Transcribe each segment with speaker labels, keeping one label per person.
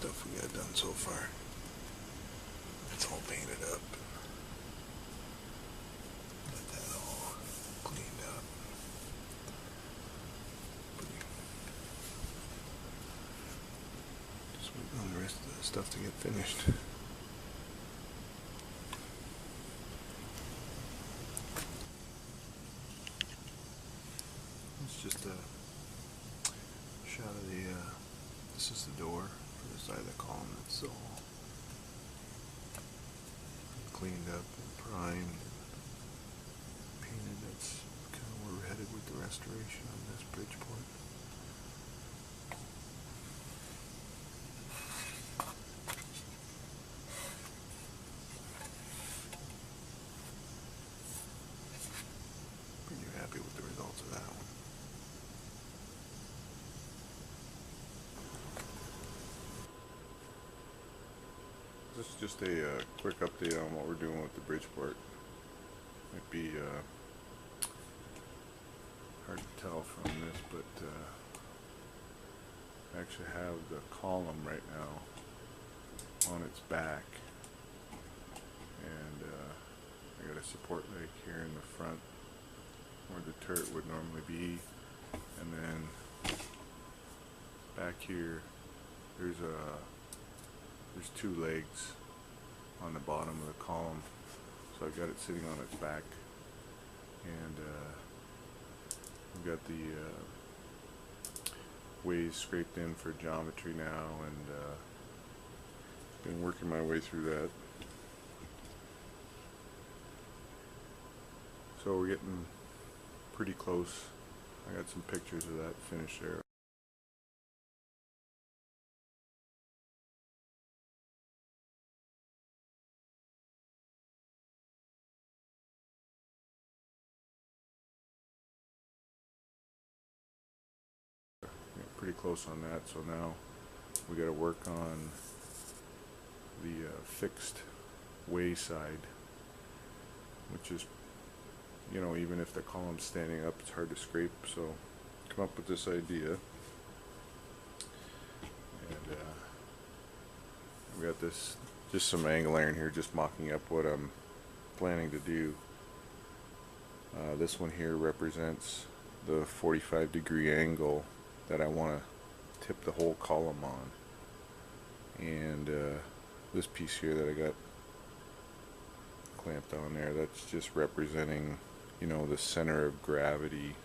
Speaker 1: stuff we got done so far. It's all painted up. Got that all cleaned up. Just waiting on the rest of the stuff to get finished. It's just a shot of the, this is the door for the side of the column that's all cleaned up and primed and painted. That's kind of where we're headed with the restoration on this Bridgeport. Pretty happy with the results of that one. This is just a quick update on what we're doing with the Bridgeport. Might be hard to tell from this, but I actually have the column right now on its back, and I got a support leg here in the front where the turret would normally be, and then back here there's two legs on the bottom of the column, so I've got it sitting on its back, and I've got the ways scraped in for geometry now, and been working my way through that. So we're getting pretty close. I got some pictures of that finished there. Pretty close on that, so now we got to work on the fixed way side, which is, you know, even if the column's standing up, it's hard to scrape. So come up with this idea, and we got this, just some angle iron here, just mocking up what I'm planning to do. This one here represents the 45-degree angle that I want to tip the whole column on, and this piece here that I got clamped on there, that's just representing, you know, the center of gravity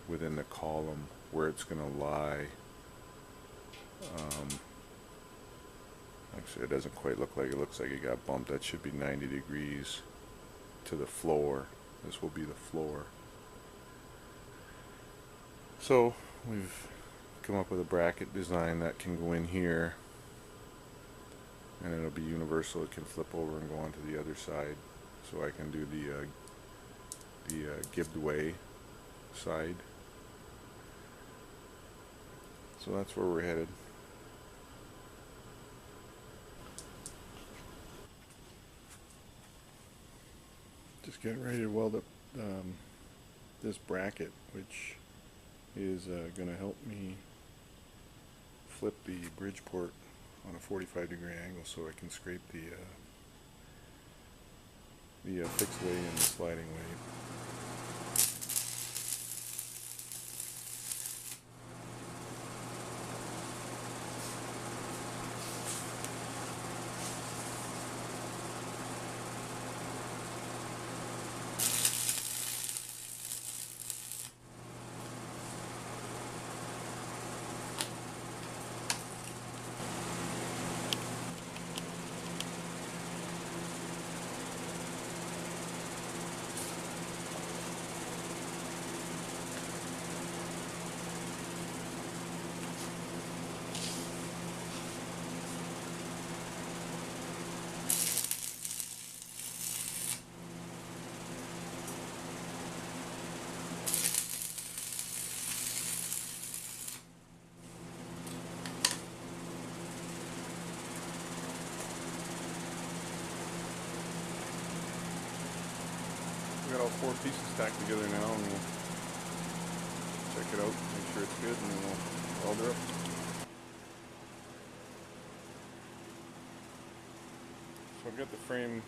Speaker 1: within the column, where it's going to lie. Actually, it doesn't quite look like it. Looks like it got bumped. That should be 90 degrees to the floor. This will be the floor. So we've come up with a bracket design that can go in here, and it'll be universal. It can flip over and go onto the other side, so I can do the gibbed way side. So that's where we're headed. Just getting ready to weld up this bracket, which is going to help me flip the Bridgeport on a 45-degree angle, so I can scrape the fixed way and the sliding way. We got all four pieces stacked together now, and we'll check it out, make sure it's good, and then we'll welder up. So I've got the frame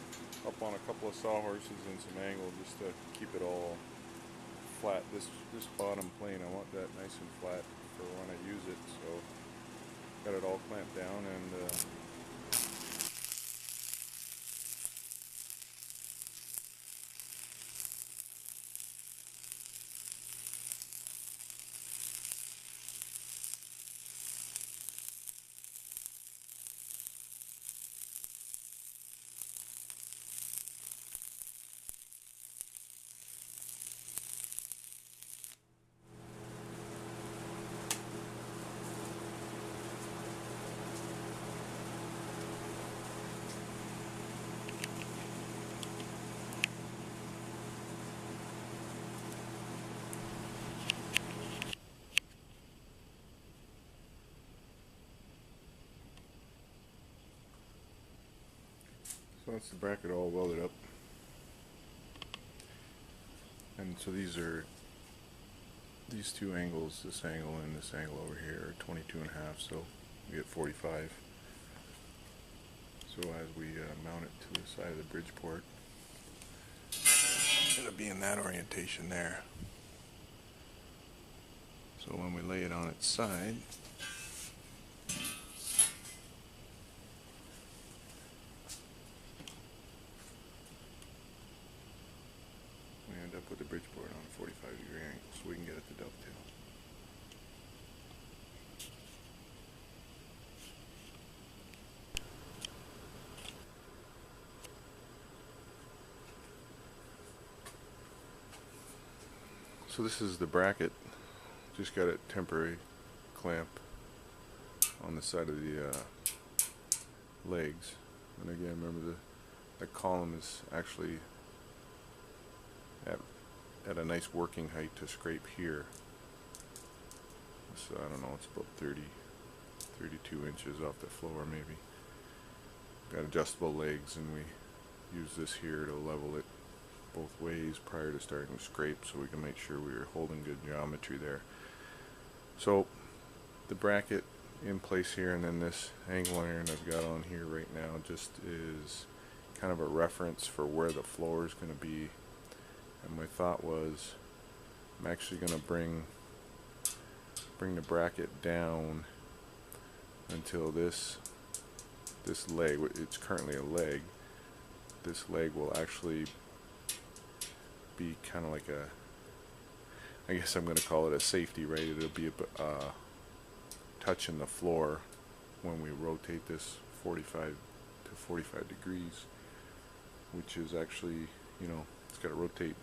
Speaker 1: up on a couple of sawhorses and some angle just to keep it all flat. This bottom plane, I want that nice and flat for when I use it. So got it all clamped down and so that's the bracket all welded up. And so these two angles, this angle and this angle over here, are 22.5, so we get 45. So as we mount it to the side of the Bridgeport, it'll be in that orientation there. So when we lay it on its side, we end up with the Bridgeport on a 45-degree angle, so we can get it to dovetail. So this is the bracket. Just got a temporary clamp on the side of the legs. And again, remember the column is actually at a nice working height to scrape here. So I don't know, it's about 32 inches off the floor maybe. Got adjustable legs, and we use this here to level it both ways prior to starting to scrape, so we can make sure we are holding good geometry there. So the bracket in place here, and then this angle iron I've got on here right now just is kind of a reference for where the floor is going to be. And my thought was I'm actually going to bring the bracket down until this leg, it's currently a leg, this leg will actually be kind of like a, I guess I'm going to call it a safety, right? It'll be touching the floor when we rotate this 45 to 45 degrees, which is actually, you know, it's got to rotate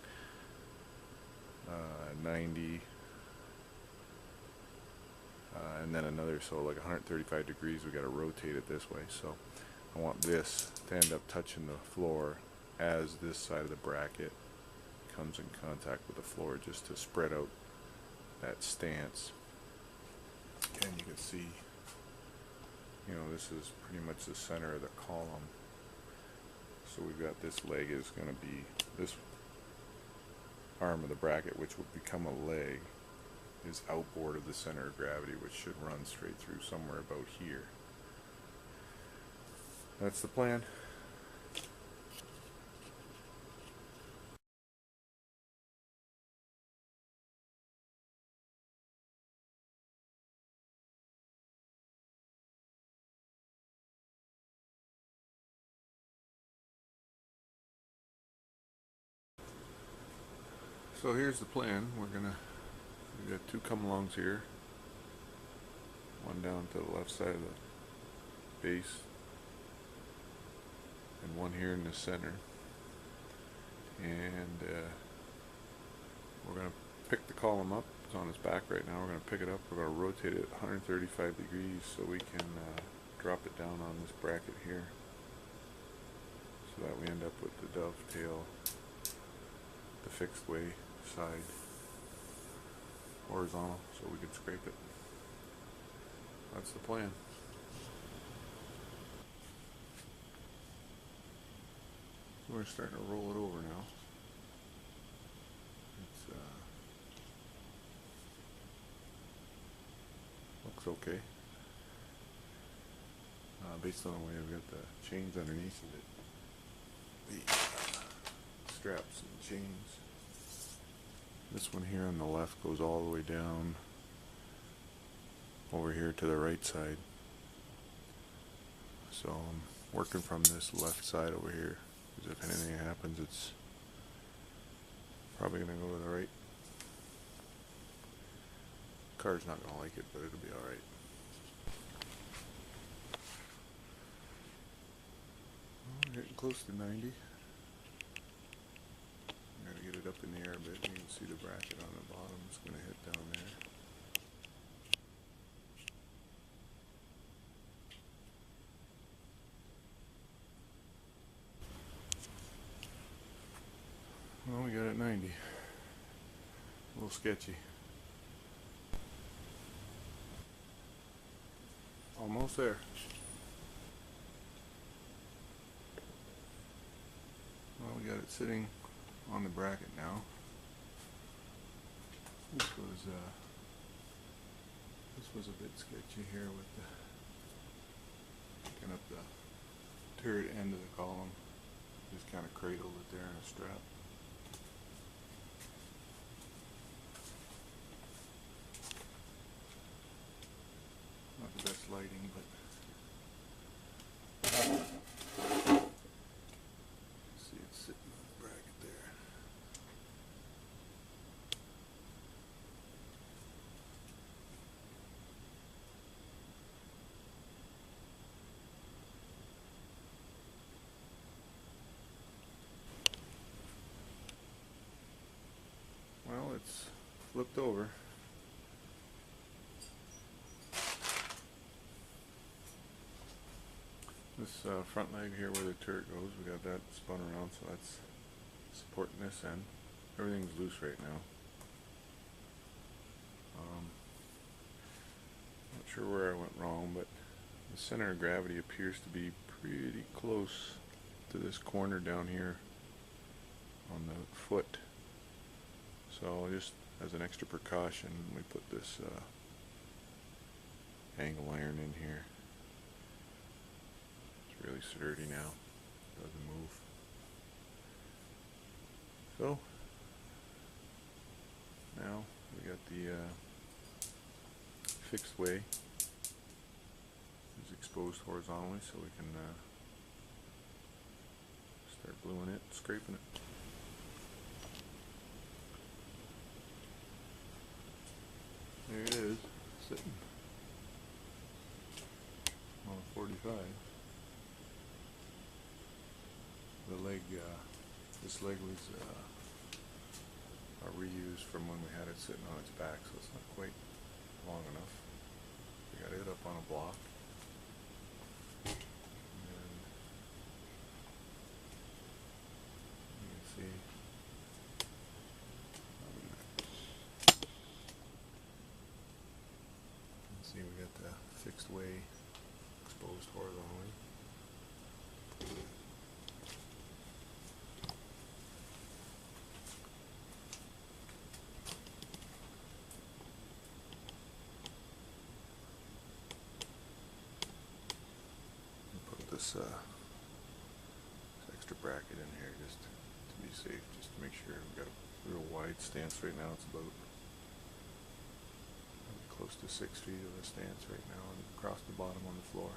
Speaker 1: 90 and then another, so like 135 degrees. We got to rotate it this way. So I want this to end up touching the floor as this side of the bracket comes in contact with the floor, just to spread out that stance. And you can see, you know, this is pretty much the center of the column. So we've got this leg is going to be, this arm of the bracket, which will become a leg, is outboard of the center of gravity, which should run straight through somewhere about here. That's the plan. So here's the plan. We've got two come-alongs here, one down to the left side of the base, and one here in the center. And we're going to pick the column up. It's on its back right now. We're going to pick it up. We're going to rotate it 135 degrees so we can drop it down on this bracket here, so that we end up with the dovetail, the fixed way side horizontal, so we can scrape it. That's the plan. We're starting to roll it over now. It's looks okay. Based on the way I've got the chains underneath of it, the straps and chains. This one here on the left goes all the way down over here to the right side. So I'm working from this left side over here, because if anything happens, it's probably going to go to the right. Car's not going to like it, but it'll be alright. Getting close to 90. Gotta get it up in the air a bit. You can see the bracket on the bottom. It's going to hit down there. Well, we got it 90. A little sketchy. Almost there. Well, we got it sitting on the bracket now. This was a bit sketchy here with the picking up the turret end of the column. Just kind of cradled it there in a strap. Not the best lighting, but see it's sitting on the bracket there. Well, it's flipped over. This front leg here where the turret goes, we got that spun around, so that's supporting this end. Everything's loose right now. Not sure where I went wrong, but the center of gravity appears to be pretty close to this corner down here on the foot. So just as an extra precaution, we put this angle iron in here. It's really sturdy now, doesn't move. So now we got the fixed way. It's exposed horizontally, so we can start gluing it, scraping it. There it is, sitting on a 45. The leg, this leg was a reuse from when we had it sitting on its back, so it's not quite long enough. We got it up on a block. And you can see. See, we got the fixed way exposed horizontally. Put this extra bracket in here just to be safe, just to make sure we've got a real wide stance right now. It's about close to 6 feet of a stance right now and across the bottom on the floor.